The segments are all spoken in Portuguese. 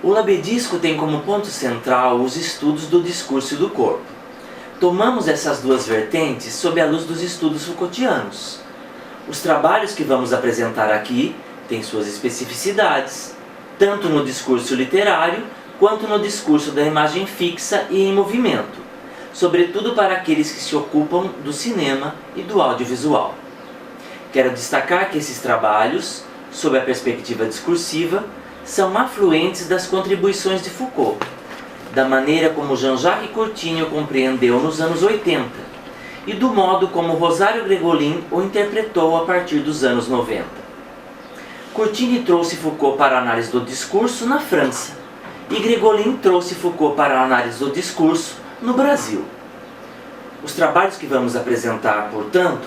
O Labedisco tem como ponto central os estudos do discurso e do corpo. Tomamos essas duas vertentes sob a luz dos estudos Foucaultianos. Os trabalhos que vamos apresentar aqui têm suas especificidades, tanto no discurso literário quanto no discurso da imagem fixa e em movimento, sobretudo para aqueles que se ocupam do cinema e do audiovisual. Quero destacar que esses trabalhos, sob a perspectiva discursiva, são afluentes das contribuições de Foucault, da maneira como Jean-Jacques Courtine o compreendeu nos anos 80 e do modo como Rosário Gregolin o interpretou a partir dos anos 90. Courtine trouxe Foucault para a análise do discurso na França e Gregolin trouxe Foucault para a análise do discurso no Brasil. Os trabalhos que vamos apresentar, portanto,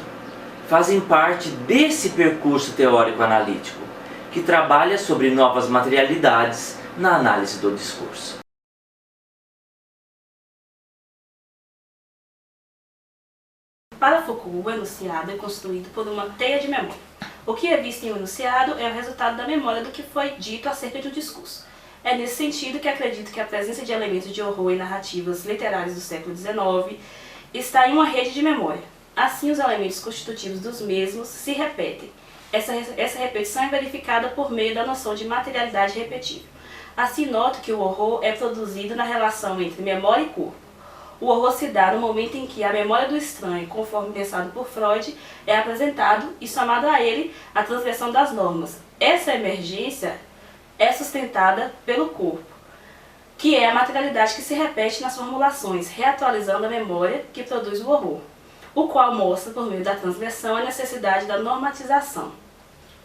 fazem parte desse percurso teórico-analítico, que trabalha sobre novas materialidades na análise do discurso. Para Foucault, o enunciado é constituído por uma teia de memória. O que é visto em um enunciado é o resultado da memória do que foi dito acerca de um discurso. É nesse sentido que acredito que a presença de elementos de horror em narrativas literárias do século XIX está em uma rede de memória. Assim, os elementos constitutivos dos mesmos se repetem. Essa repetição é verificada por meio da noção de materialidade repetível. Assim, noto que o horror é produzido na relação entre memória e corpo. O horror se dá no momento em que a memória do estranho, conforme pensado por Freud, é apresentado e somado a ele a transgressão das normas. Essa emergência é sustentada pelo corpo, que é a materialidade que se repete nas formulações, reatualizando a memória que produz o horror, o qual mostra, por meio da transgressão, a necessidade da normatização.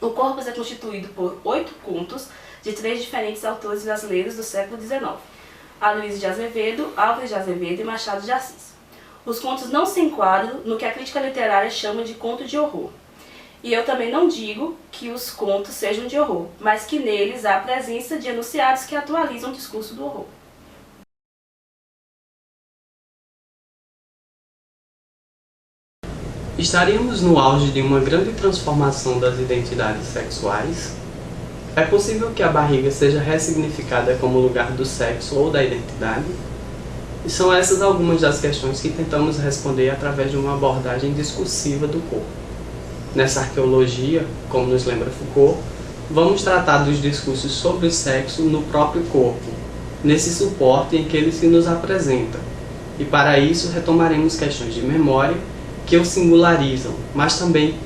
O corpus é constituído por 8 contos de 3 diferentes autores brasileiros do século XIX, Aloysio de Azevedo, Álvares de Azevedo e Machado de Assis. Os contos não se enquadram no que a crítica literária chama de conto de horror. E eu também não digo que os contos sejam de horror, mas que neles há a presença de enunciados que atualizam o discurso do horror. Estaríamos no auge de uma grande transformação das identidades sexuais? É possível que a barriga seja ressignificada como lugar do sexo ou da identidade? E são essas algumas das questões que tentamos responder através de uma abordagem discursiva do corpo. Nessa arqueologia, como nos lembra Foucault, vamos tratar dos discursos sobre o sexo no próprio corpo, nesse suporte em que ele se nos apresenta. E para isso retomaremos questões de memória que o singularizam, mas também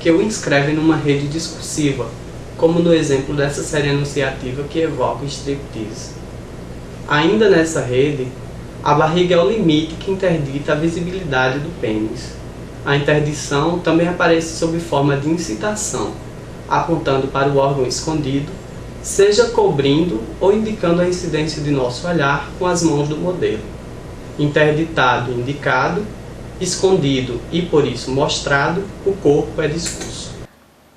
que o inscrevem numa rede discursiva, como no exemplo dessa série enunciativa que evoca o striptease. Ainda nessa rede, a barriga é o limite que interdita a visibilidade do pênis. A interdição também aparece sob forma de incitação, apontando para o órgão escondido, seja cobrindo ou indicando a incidência de nosso olhar com as mãos do modelo. Interditado, indicado, escondido e por isso mostrado, o corpo é discurso.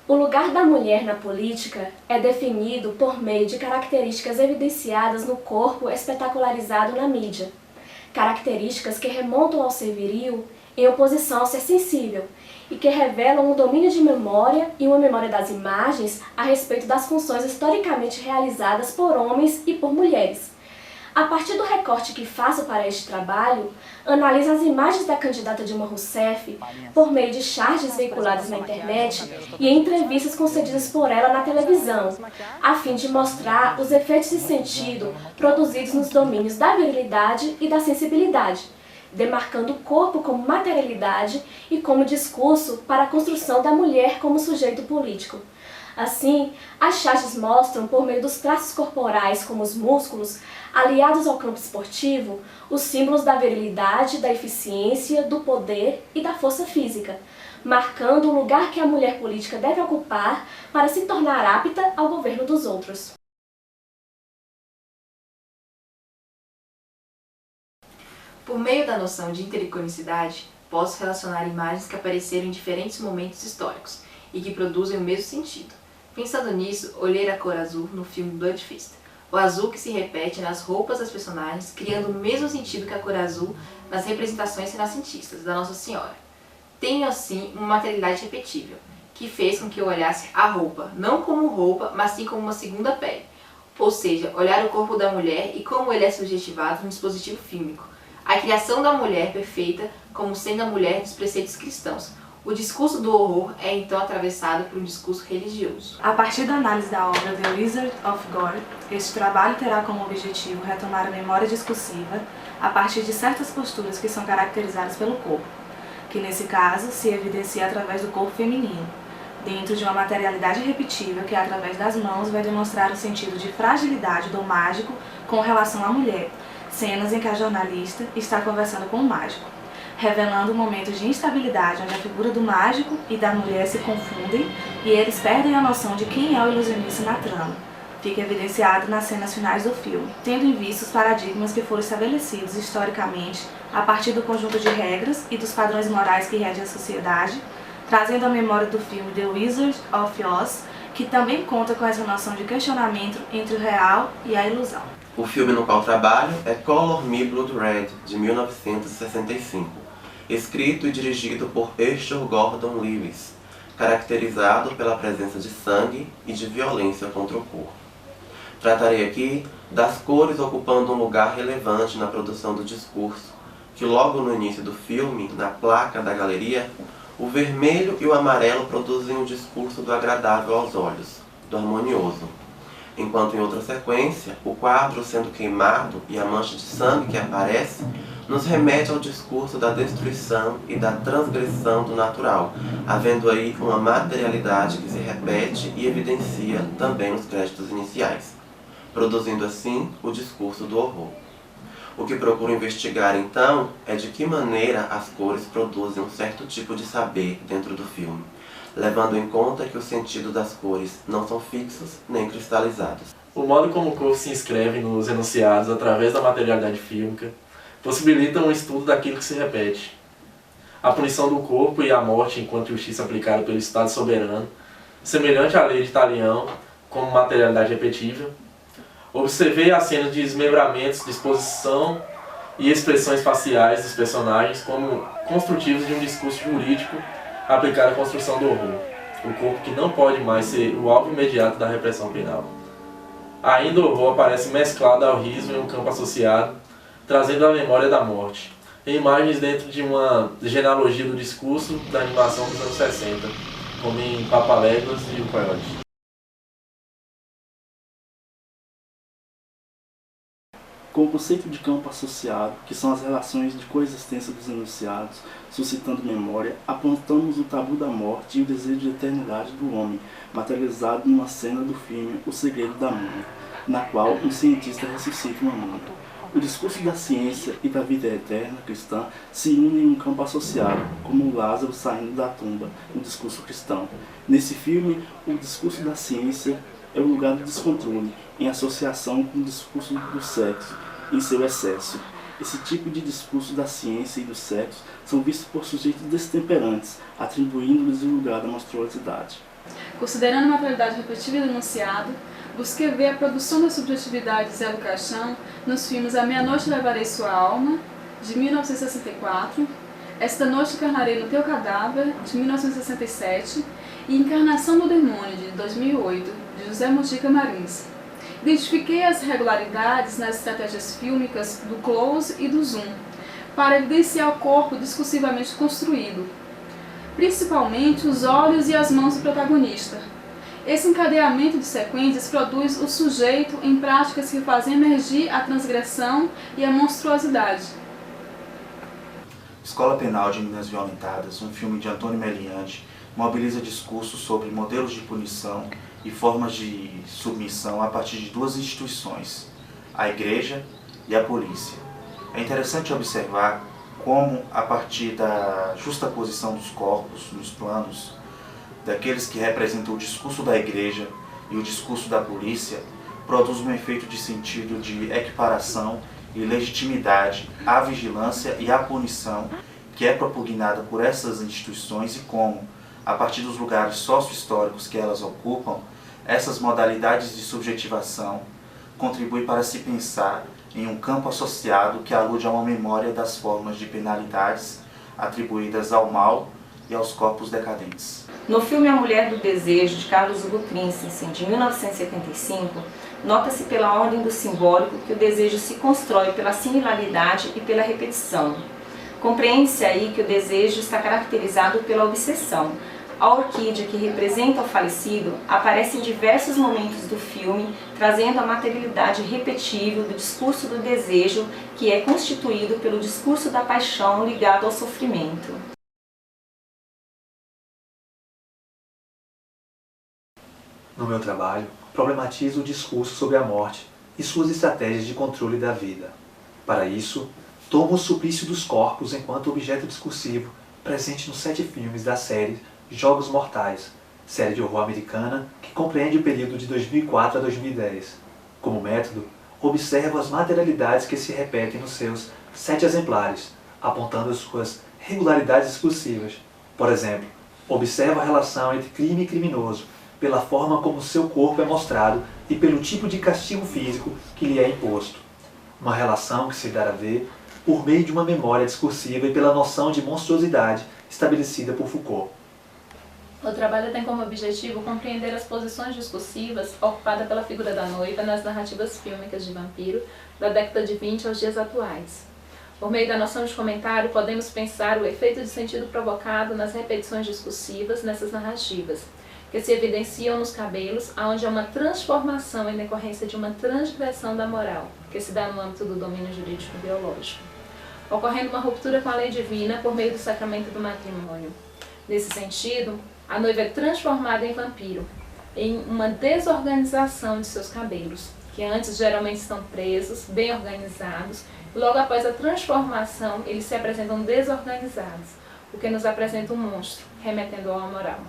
O lugar da mulher na política é definido por meio de características evidenciadas no corpo espetacularizado na mídia. Características que remontam ao ser viril em oposição ao ser sensível e que revelam um domínio de memória e uma memória das imagens a respeito das funções historicamente realizadas por homens e por mulheres. A partir do recorte que faço para este trabalho, analiso as imagens da candidata Dilma Rousseff por meio de charges veiculadas na internet e em entrevistas concedidas por ela na televisão, a fim de mostrar os efeitos de sentido produzidos nos domínios da virilidade e da sensibilidade, demarcando o corpo como materialidade e como discurso para a construção da mulher como sujeito político. Assim, as charges mostram, por meio dos traços corporais como os músculos, aliados ao campo esportivo, os símbolos da virilidade, da eficiência, do poder e da força física, marcando o lugar que a mulher política deve ocupar para se tornar apta ao governo dos outros. Por meio da noção de intericonicidade, posso relacionar imagens que apareceram em diferentes momentos históricos e que produzem o mesmo sentido. Pensando nisso, olhei a cor azul no filme Blood Feast. O azul que se repete nas roupas das personagens, criando o mesmo sentido que a cor azul nas representações renascentistas da Nossa Senhora. Tenho, assim, uma materialidade repetível, que fez com que eu olhasse a roupa, não como roupa, mas sim como uma segunda pele. ou seja, olhar o corpo da mulher e como ele é subjetivado no dispositivo fílmico. A criação da mulher perfeita como sendo a mulher dos preceitos cristãos. O discurso do horror é então atravessado por um discurso religioso. A partir da análise da obra The Wizard of Gore, este trabalho terá como objetivo retomar a memória discursiva a partir de certas posturas que são caracterizadas pelo corpo, que nesse caso se evidencia através do corpo feminino, dentro de uma materialidade repetível que através das mãos vai demonstrar o sentido de fragilidade do mágico com relação à mulher, cenas em que a jornalista está conversando com o mágico, revelando um momento de instabilidade onde a figura do mágico e da mulher se confundem e eles perdem a noção de quem é o ilusionista na trama. Fica evidenciado nas cenas finais do filme, tendo em vista os paradigmas que foram estabelecidos historicamente a partir do conjunto de regras e dos padrões morais que regem a sociedade, trazendo à memória do filme The Wizard of Oz, que também conta com essa noção de questionamento entre o real e a ilusão. O filme no qual trabalho é Color Me Blood Red, de 1965, escrito e dirigido por Herschel Gordon Lewis, caracterizado pela presença de sangue e de violência contra o corpo. Tratarei aqui das cores ocupando um lugar relevante na produção do discurso, que logo no início do filme, na placa da galeria, o vermelho e o amarelo produzem o discurso do agradável aos olhos, do harmonioso, enquanto em outra sequência, o quadro sendo queimado e a mancha de sangue que aparece nos remete ao discurso da destruição e da transgressão do natural, havendo aí uma materialidade que se repete e evidencia também nos créditos iniciais, produzindo assim o discurso do horror. O que procuro investigar então é de que maneira as cores produzem um certo tipo de saber dentro do filme, levando em conta que o sentido das cores não são fixos nem cristalizados. O modo como o corpo se inscreve nos enunciados através da materialidade fílmica possibilita um estudo daquilo que se repete. A punição do corpo e a morte enquanto justiça aplicada pelo Estado soberano, semelhante à lei de Talião, como materialidade repetível. Observei as cenas de desmembramentos, disposição e expressões faciais dos personagens como construtivos de um discurso jurídico aplicado à construção do horror, o corpo que não pode mais ser o alvo imediato da repressão penal. Ainda o horror aparece mesclado ao riso em um campo associado, trazendo a memória da morte, em imagens dentro de uma genealogia do discurso da animação dos anos 60, como em Papaléguas e o Coyote. Com o conceito de campo associado, que são as relações de coexistência dos enunciados, suscitando memória, apontamos o tabu da morte e o desejo de eternidade do homem, materializado numa cena do filme O Segredo da Múmia, na qual um cientista ressuscita uma múmia. O discurso da ciência e da vida eterna cristã se unem em um campo associado, como Lázaro saindo da tumba, no discurso cristão. Nesse filme, o discurso da ciência é o lugar do descontrole, em associação com o discurso do sexo, em seu excesso. Esse tipo de discurso da ciência e do sexo são vistos por sujeitos destemperantes, atribuindo-lhes o lugar da monstruosidade. Considerando a materialidade repetitiva do enunciado, busquei ver a produção da subjetividade de Zé do Caixão nos filmes A Meia-Noite Levarei Sua Alma, de 1964, Esta Noite Encarnarei no Teu Cadáver, de 1967, e Encarnação do Demônio, de 2008, de José Mojica Marins. Identifiquei as irregularidades nas estratégias fílmicas do close e do zoom, para evidenciar o corpo discursivamente construído, principalmente os olhos e as mãos do protagonista. Esse encadeamento de sequências produz o sujeito em práticas que fazem emergir a transgressão e a monstruosidade. Escola Penal de Meninas Violentadas, um filme de Antônio Meliante, mobiliza discursos sobre modelos de punição e formas de submissão a partir de duas instituições, a Igreja e a Polícia. É interessante observar como, a partir da justaposição dos corpos nos planos, daqueles que representam o discurso da Igreja e o discurso da Polícia, produz um efeito de sentido de equiparação e legitimidade à vigilância e à punição que é propugnada por essas instituições e como, a partir dos lugares sócio-históricos que elas ocupam, essas modalidades de subjetivação contribuem para se pensar em um campo associado que alude a uma memória das formas de penalidades atribuídas ao mal e aos corpos decadentes. No filme A Mulher do Desejo, de Carlos Hugo Christensen, de 1975, Nota-se pela ordem do simbólico que o desejo se constrói pela similaridade e pela repetição. Compreende-se aí que o desejo está caracterizado pela obsessão. A orquídea que representa o falecido aparece em diversos momentos do filme, trazendo a materialidade repetível do discurso do desejo, que é constituído pelo discurso da paixão ligado ao sofrimento. No meu trabalho, problematizo o discurso sobre a morte e suas estratégias de controle da vida. Para isso, tomo o suplício dos corpos enquanto objeto discursivo presente nos 7 filmes da série Jogos Mortais, série de horror americana que compreende o período de 2004 a 2010. Como método, observo as materialidades que se repetem nos seus 7 exemplares, apontando as suas regularidades discursivas. Por exemplo, observo a relação entre crime e criminoso, pela forma como seu corpo é mostrado e pelo tipo de castigo físico que lhe é imposto. Uma relação que se dará a ver por meio de uma memória discursiva e pela noção de monstruosidade estabelecida por Foucault. O trabalho tem como objetivo compreender as posições discursivas ocupadas pela figura da noiva nas narrativas fílmicas de vampiro da década de 20 aos dias atuais. Por meio da noção de comentário, podemos pensar o efeito de sentido provocado nas repetições discursivas nessas narrativas, que se evidenciam nos cabelos, onde há uma transformação em decorrência de uma transgressão da moral, que se dá no âmbito do domínio jurídico biológico, ocorrendo uma ruptura com a lei divina por meio do sacramento do matrimônio. Nesse sentido, a noiva é transformada em vampiro, em uma desorganização de seus cabelos, que antes geralmente estão presos, bem organizados, e logo após a transformação eles se apresentam desorganizados, o que nos apresenta um monstro, remetendo ao amoral.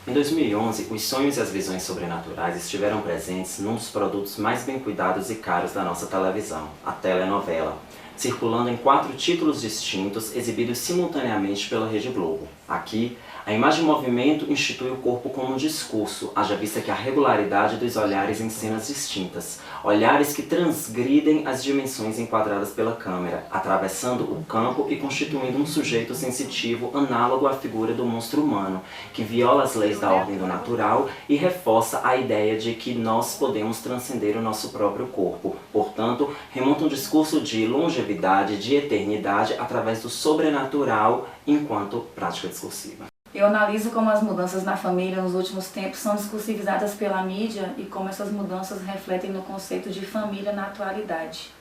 Em 2011, os sonhos e as visões sobrenaturais estiveram presentes num dos produtos mais bem cuidados e caros da nossa televisão, a telenovela, circulando em 4 títulos distintos exibidos simultaneamente pela Rede Globo. Aqui, a imagem em movimento institui o corpo como um discurso, haja vista que a regularidade dos olhares em cenas distintas, olhares que transgridem as dimensões enquadradas pela câmera, atravessando o campo e constituindo um sujeito sensitivo análogo à figura do monstro humano, que viola as leis da ordem do natural e reforça a ideia de que nós podemos transcender o nosso próprio corpo. Portanto, remonta um discurso de longevidade, de eternidade, através do sobrenatural enquanto prática discursiva. Eu analiso como as mudanças na família nos últimos tempos são discursivizadas pela mídia e como essas mudanças refletem no conceito de família na atualidade.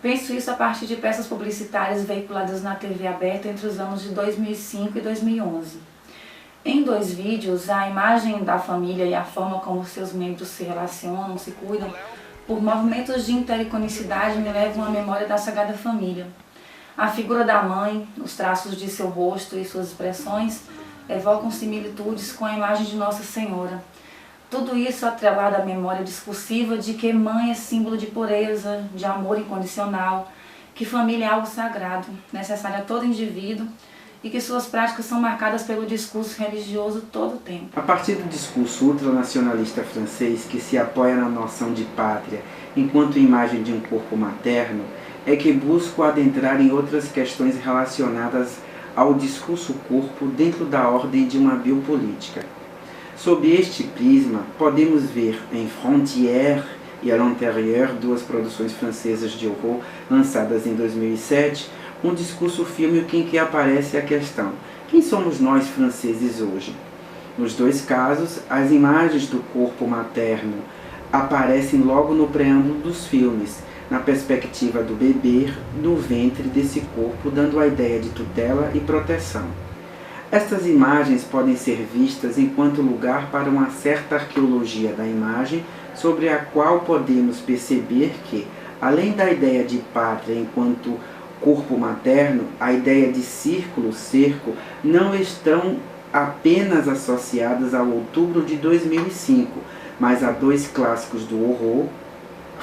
Penso isso a partir de peças publicitárias veiculadas na TV aberta entre os anos de 2005 e 2011. Em 2 vídeos, a imagem da família e a forma como seus membros se relacionam, se cuidam, por movimentos de intericonicidade me levam à memória da Sagrada Família. A figura da mãe, os traços de seu rosto e suas expressões evocam similitudes com a imagem de Nossa Senhora. Tudo isso atrelado à memória discursiva de que mãe é símbolo de pureza, de amor incondicional, que família é algo sagrado, necessário a todo indivíduo e que suas práticas são marcadas pelo discurso religioso todo o tempo. A partir do discurso ultranacionalista francês que se apoia na noção de pátria enquanto imagem de um corpo materno, é que busco adentrar em outras questões relacionadas ao discurso corpo dentro da ordem de uma biopolítica. Sob este prisma, podemos ver em Frontières e à l'Intérieur, 2 produções francesas de horror lançadas em 2007, um discurso fílmico em que aparece a questão: quem somos nós franceses hoje? Nos 2 casos, as imagens do corpo materno aparecem logo no preâmbulo dos filmes, na perspectiva do bebê no ventre desse corpo, dando a ideia de tutela e proteção. Estas imagens podem ser vistas enquanto lugar para uma certa arqueologia da imagem, sobre a qual podemos perceber que, além da ideia de pátria enquanto corpo materno, a ideia de círculo, cerco, não estão apenas associadas ao outubro de 2005, mas a 2 clássicos do horror,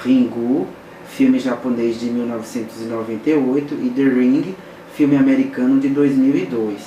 Ringu, filme japonês de 1998, e The Ring, filme americano de 2002.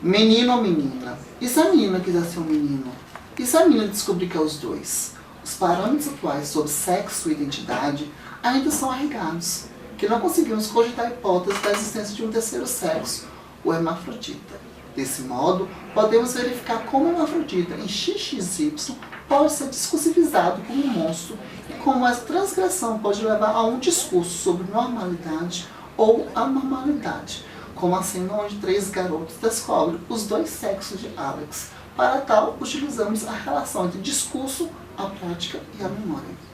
Menino ou menina? E se a menina quiser ser um menino? E se a menina descobrir que é os 2? Os parâmetros atuais sobre sexo e identidade ainda são arraigados, que não conseguimos cogitar a hipótese da existência de um terceiro sexo, o hermafrodita. Desse modo, podemos verificar como o hermafrodita em XXY pode ser discursivizado como um monstro e como essa transgressão pode levar a um discurso sobre normalidade ou anormalidade, como a cena onde 3 garotos descobrem os 2 sexos de Alex. Para tal, utilizamos a relação entre discurso, a prática e a memória.